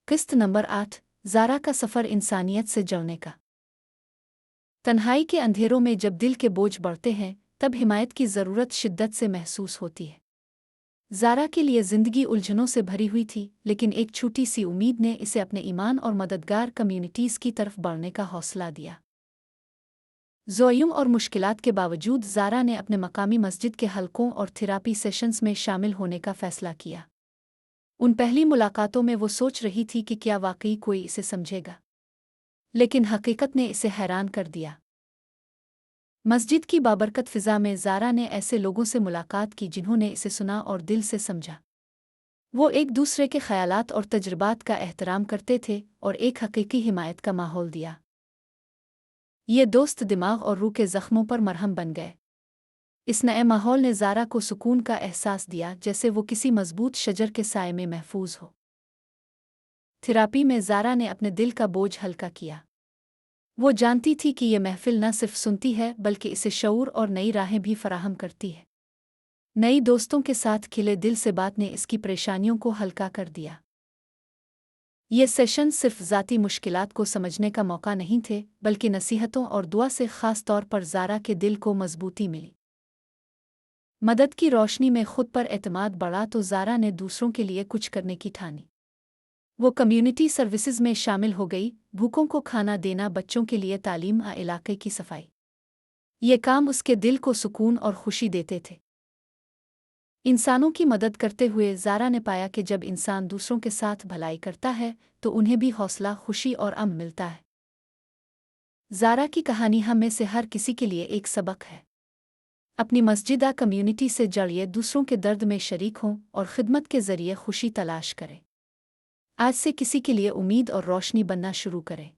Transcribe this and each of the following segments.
किस्त नंबर 8 ज़ारा का सफ़र इंसानियत से जुड़ने का। तन्हाई के अंधेरों में जब दिल के बोझ बढ़ते हैं तब हिमायत की ज़रूरत शिद्दत से महसूस होती है। ज़ारा के लिए ज़िंदगी उलझनों से भरी हुई थी, लेकिन एक छोटी सी उम्मीद ने इसे अपने ईमान और मददगार कम्युनिटीज़ की तरफ बढ़ने का हौसला दिया। ज़ोयुम और मुश्किलात के बावजूद ज़ारा ने अपने मकामी मस्जिद के हलकों और थेरापी सेशंस में शामिल होने का फ़ैसला किया। उन पहली मुलाकातों में वो सोच रही थी कि क्या वाकई कोई इसे समझेगा, लेकिन हकीकत ने इसे हैरान कर दिया। मस्जिद की बाबरकत फ़िज़ा में ज़ारा ने ऐसे लोगों से मुलाकात की जिन्होंने इसे सुना और दिल से समझा। वो एक दूसरे के ख़यालात और तजुर्बात का एहतराम करते थे और एक हकीकी हिमायत का माहौल दिया। ये दोस्त दिमाग और रूह के ज़ख्मों पर मरहम बन गए। इस नए माहौल ने ज़ारा को सुकून का एहसास दिया, जैसे वो किसी मजबूत शजर के साए में महफूज हो। थेरापी में ज़ारा ने अपने दिल का बोझ हल्का किया। वो जानती थी कि ये महफिल न सिर्फ सुनती है बल्कि इसे शऊर और नई राहें भी फराहम करती है। नई दोस्तों के साथ खिले दिल से बात ने इसकी परेशानियों को हल्का कर दिया। ये सेशन सिर्फ ज़ाती मुश्किलात को समझने का मौका नहीं थे, बल्कि नसीहतों और दुआ से ख़ास तौर पर ज़ारा के दिल को मजबूती मिली। मदद की रोशनी में खुद पर एतमाद बढ़ा तो ज़ारा ने दूसरों के लिए कुछ करने की ठानी। वो कम्युनिटी सर्विसेज में शामिल हो गई, भूखों को खाना देना, बच्चों के लिए तालीम और इलाके की सफाई। ये काम उसके दिल को सुकून और खुशी देते थे। इंसानों की मदद करते हुए ज़ारा ने पाया कि जब इंसान दूसरों के साथ भलाई करता है तो उन्हें भी हौसला, खुशी और अमन मिलता है। ज़ारा की कहानी हम में से हर किसी के लिए एक सबक है। अपनी मस्जिदा कम्युनिटी से जुड़िए, दूसरों के दर्द में शरीक हों और खिदमत के ज़रिए खुशी तलाश करें। आज से किसी के लिए उम्मीद और रोशनी बनना शुरू करें।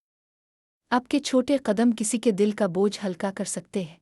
आपके छोटे कदम किसी के दिल का बोझ हल्का कर सकते हैं।